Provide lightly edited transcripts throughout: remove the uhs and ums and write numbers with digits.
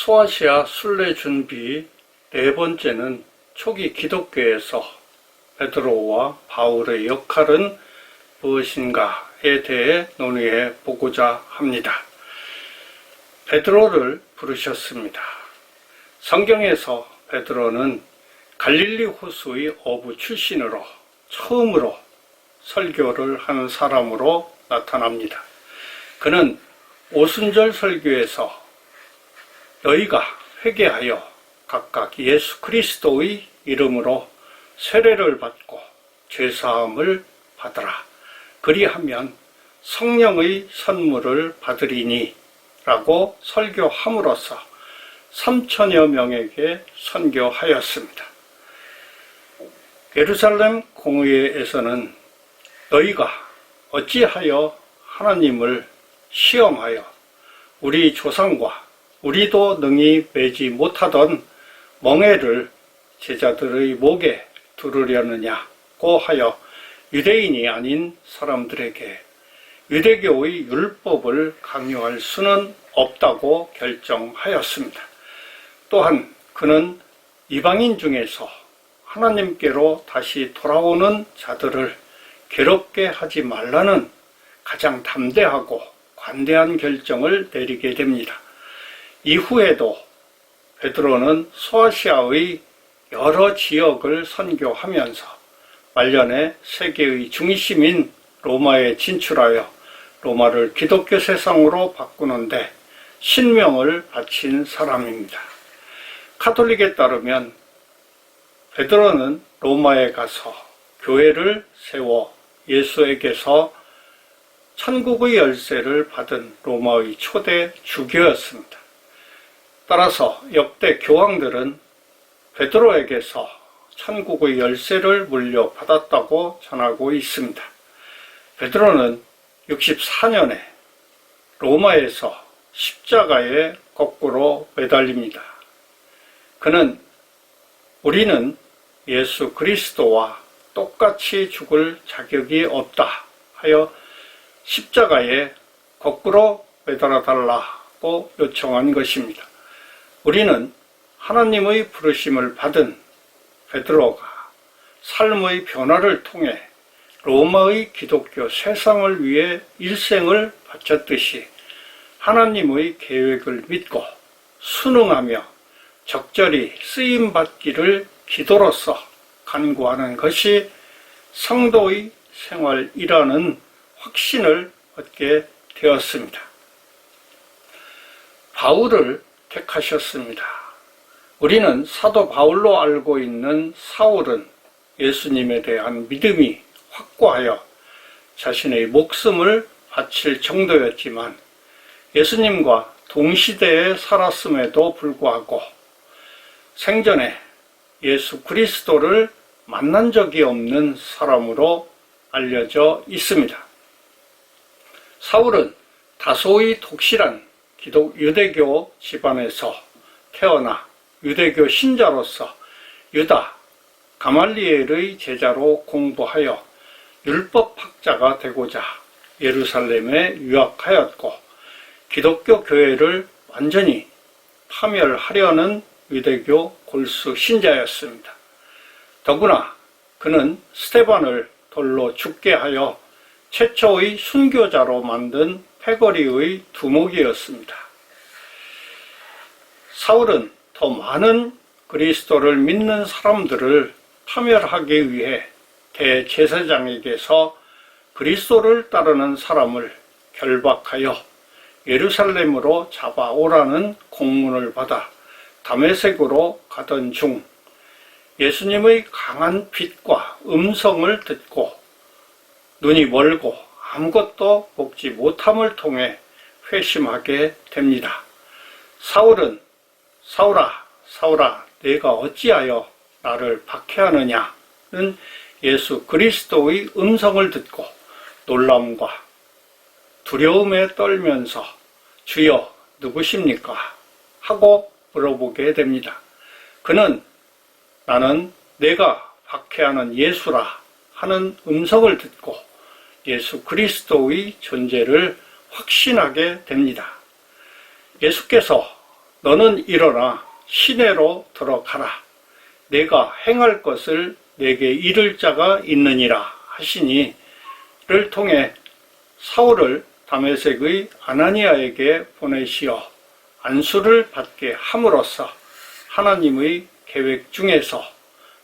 소아시아 순례 준비 네 번째는 초기 기독교에서 베드로와 바울의 역할은 무엇인가에 대해 논의해 보고자 합니다. 베드로를 부르셨습니다. 성경에서 베드로는 갈릴리 호수의 어부 출신으로 처음으로 설교를 하는 사람으로 나타납니다. 그는 오순절 설교에서 너희가 회개하여 각각 예수 그리스도의 이름으로 세례를 받고 죄사함을 받으라. 그리하면 성령의 선물을 받으리니 라고 설교함으로써 3천여 명에게 선교하였습니다. 예루살렘 공의회에서는 너희가 어찌하여 하나님을 시험하여 우리 조상과 우리도 능히 매지 못하던 멍에를 제자들의 목에 두르려느냐고 하여 유대인이 아닌 사람들에게 유대교의 율법을 강요할 수는 없다고 결정하였습니다. 또한 그는 이방인 중에서 하나님께로 다시 돌아오는 자들을 괴롭게 하지 말라는 가장 담대하고 관대한 결정을 내리게 됩니다. 이후에도 베드로는 소아시아의 여러 지역을 선교하면서 말년에 세계의 중심인 로마에 진출하여 로마를 기독교 세상으로 바꾸는데 신명을 바친 사람입니다. 카톨릭에 따르면 베드로는 로마에 가서 교회를 세워 예수에게서 천국의 열쇠를 받은 로마의 초대 주교였습니다. 따라서 역대 교황들은 베드로에게서 천국의 열쇠를 물려받았다고 전하고 있습니다. 베드로는 64년에 로마에서 십자가에 거꾸로 매달립니다. 그는 우리는 예수 그리스도와 똑같이 죽을 자격이 없다 하여 십자가에 거꾸로 매달아 달라고 요청한 것입니다. 우리는 하나님의 부르심을 받은 베드로가 삶의 변화를 통해 로마의 기독교 세상을 위해 일생을 바쳤듯이 하나님의 계획을 믿고 순응하며 적절히 쓰임받기를 기도로서 간구하는 것이 성도의 생활이라는 확신을 얻게 되었습니다. 바울을 택하셨습니다. 우리는 사도 바울로 알고 있는 사울은 예수님에 대한 믿음이 확고하여 자신의 목숨을 바칠 정도였지만 예수님과 동시대에 살았음에도 불구하고 생전에 예수 그리스도를 만난 적이 없는 사람으로 알려져 있습니다. 사울은 다소의 독실한 유대교 집안에서 태어나 유대교 신자로서 유다 가말리엘의 제자로 공부하여 율법학자가 되고자 예루살렘에 유학하였고 기독교 교회를 완전히 파멸하려는 유대교 골수 신자였습니다. 더구나 그는 스데반을 돌로 죽게 하여 최초의 순교자로 만든 패거리의 두목이었습니다. 사울은 더 많은 그리스도를 믿는 사람들을 파멸하기 위해 대제사장에게서 그리스도를 따르는 사람을 결박하여 예루살렘으로 잡아오라는 공문을 받아 다메섹으로 가던 중 예수님의 강한 빛과 음성을 듣고 눈이 멀고 아무것도 먹지 못함을 통해 회심하게 됩니다. 사울은 사울아, 사울아, 내가 어찌하여 나를 박해하느냐는 예수 그리스도의 음성을 듣고 놀람과 두려움에 떨면서 주여 누구십니까? 하고 물어보게 됩니다. 그는 나는 내가 박해하는 예수라 하는 음성을 듣고 예수 그리스도의 존재를 확신하게 됩니다. 예수께서 너는 일어나 시내로 들어가라. 내가 행할 것을 내게 이를 자가 있느니라 하시니 를 통해 사울을 다메섹의 아나니아에게 보내시어 안수를 받게 함으로써 하나님의 계획 중에서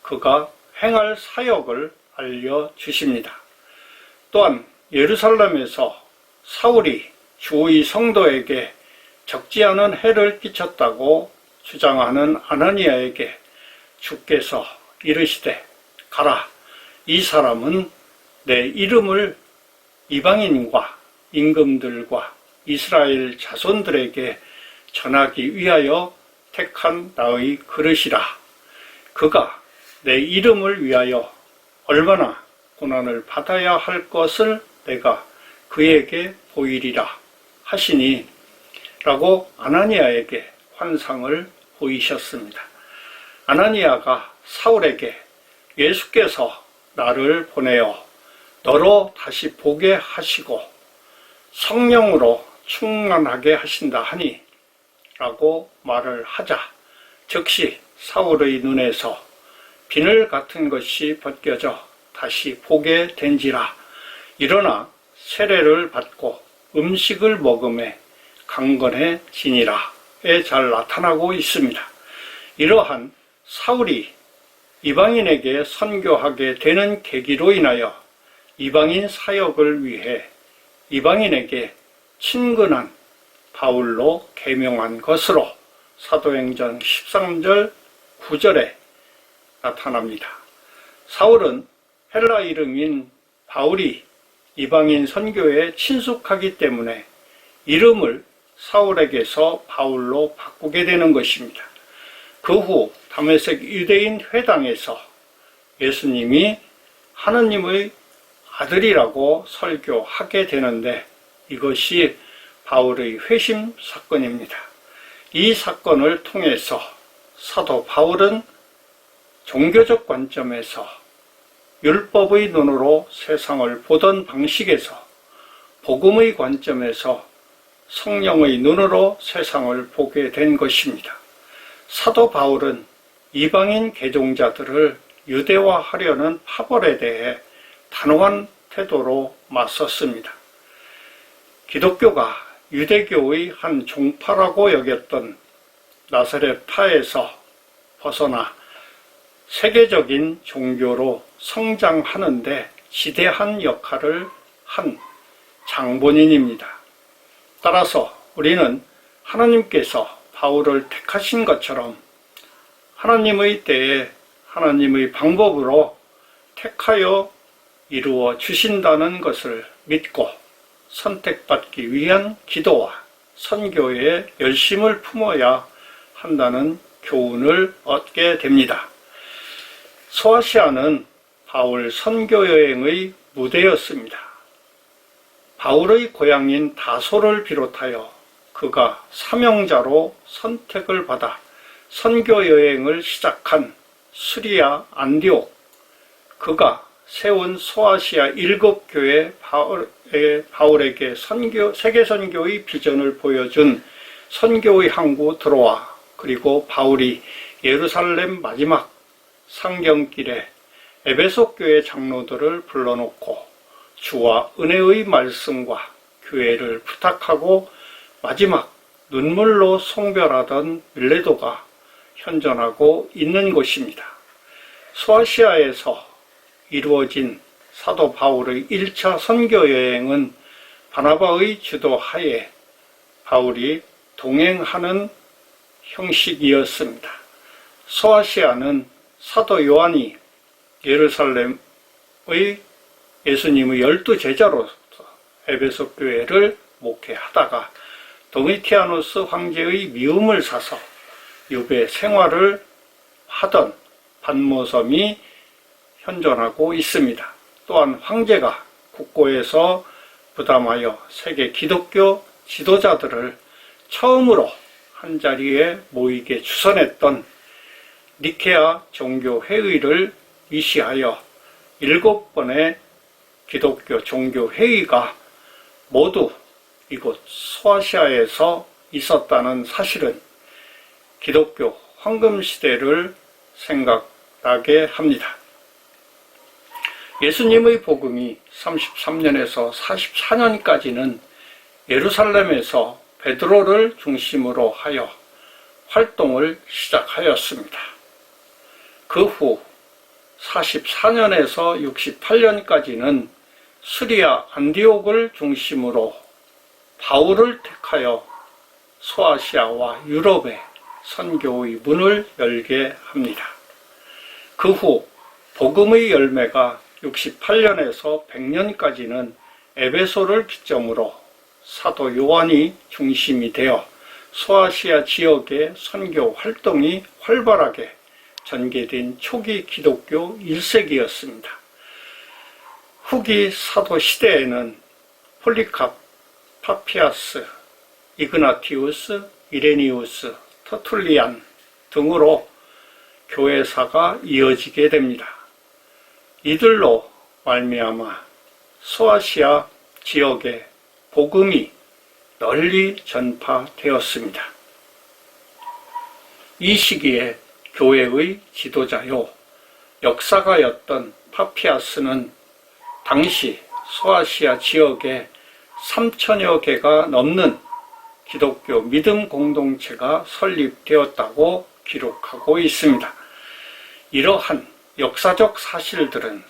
그가 행할 사역을 알려주십니다. 또한 예루살렘에서 사울이 주의 성도에게 적지 않은 해를 끼쳤다고 주장하는 아나니아에게 주께서 이르시되 가라, 이 사람은 내 이름을 이방인과 임금들과 이스라엘 자손들에게 전하기 위하여 택한 나의 그릇이라. 그가 내 이름을 위하여 얼마나 고난을 받아야 할 것을 내가 그에게 보이리라 하시니 라고 아나니아에게 환상을 보이셨습니다. 아나니아가 사울에게 예수께서 나를 보내어 너로 다시 보게 하시고 성령으로 충만하게 하신다 하니 라고 말을 하자 즉시 사울의 눈에서 비늘 같은 것이 벗겨져 다시 보게 된지라. 일어나 세례를 받고 음식을 먹음에 강건해지니라에 잘 나타나고 있습니다. 이러한 사울이 이방인에게 선교하게 되는 계기로 인하여 이방인 사역을 위해 이방인에게 친근한 바울로 계명한 것으로 사도행전 13절 9절에 나타납니다. 사울은 헬라 이름인 바울이 이방인 선교에 친숙하기 때문에 이름을 사울에게서 바울로 바꾸게 되는 것입니다. 그 후 다메섹 유대인 회당에서 예수님이 하느님의 아들이라고 설교하게 되는데 이것이 바울의 회심 사건입니다. 이 사건을 통해서 사도 바울은 종교적 관점에서 율법의 눈으로 세상을 보던 방식에서 복음의 관점에서 성령의 눈으로 세상을 보게 된 것입니다. 사도 바울은 이방인 개종자들을 유대화하려는 파벌에 대해 단호한 태도로 맞섰습니다. 기독교가 유대교의 한 종파라고 여겼던 나사렛파에서 벗어나 세계적인 종교로 성장하는데 지대한 역할을 한 장본인입니다. 따라서 우리는 하나님께서 바울을 택하신 것처럼 하나님의 때에 하나님의 방법으로 택하여 이루어 주신다는 것을 믿고 선택받기 위한 기도와 선교에 열심을 품어야 한다는 교훈을 얻게 됩니다. 소아시아는 바울 선교 여행의 무대였습니다. 바울의 고향인 다소를 비롯하여 그가 사명자로 선택을 받아 선교 여행을 시작한 수리아 안디옥, 그가 세운 소아시아 7교회 바울에게 세계 선교의 비전을 보여준 선교의 항구 드로아, 그리고 바울이 예루살렘 마지막 상경길에 에베소 교회 장로들을 불러놓고 주와 은혜의 말씀과 교회를 부탁하고 마지막 눈물로 송별하던 밀레도가 현존하고 있는 곳입니다. 소아시아에서 이루어진 사도 바울의 1차 선교 여행은 바나바의 주도하에 바울이 동행하는 형식이었습니다. 소아시아는 사도 요한이 예루살렘의 예수님의 12제자로서 에베소 교회를 목회하다가 도미티아누스 황제의 미움을 사서 유배 생활을 하던 반모섬이 현존하고 있습니다. 또한 황제가 국고에서 부담하여 세계 기독교 지도자들을 처음으로 한자리에 모이게 주선했던 니케아 종교회의를 위시하여 7번의 기독교 종교회의가 모두 이곳 소아시아에서 있었다는 사실은 기독교 황금시대를 생각나게 합니다. 예수님의 복음이 33년에서 44년까지는 예루살렘에서 베드로를 중심으로 하여 활동을 시작하였습니다. 그 후 44년에서 68년까지는 스리아 안디옥을 중심으로 바울을 택하여 소아시아와 유럽에 선교의 문을 열게 합니다. 그 후 복음의 열매가 68년에서 100년까지는 에베소를 기점으로 사도 요한이 중심이 되어 소아시아 지역의 선교 활동이 활발하게 전개된 초기 기독교 1세기였습니다. 후기 사도 시대에는 폴리캅, 파피아스, 이그나티우스, 이레니우스, 터툴리안 등으로 교회사가 이어지게 됩니다. 이들로 말미암아 소아시아 지역에 복음이 널리 전파되었습니다. 이 시기에 교회의 지도자요 역사가였던 파피아스는 당시 소아시아 지역에 3천여 개가 넘는 기독교 믿음 공동체가 설립되었다고 기록하고 있습니다. 이러한 역사적 사실들은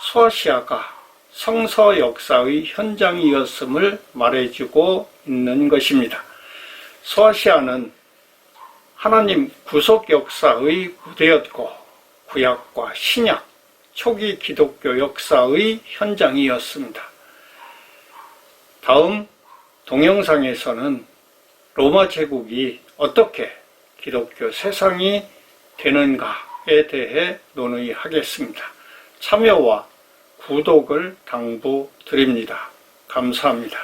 소아시아가 성서 역사의 현장이었음을 말해주고 있는 것입니다. 소아시아는 하나님 구속 역사의 무대였고 구약과 신약, 초기 기독교 역사의 현장이었습니다. 다음 동영상에서는 로마 제국이 어떻게 기독교 세상이 되는가에 대해 논의하겠습니다. 참여와 구독을 당부드립니다. 감사합니다.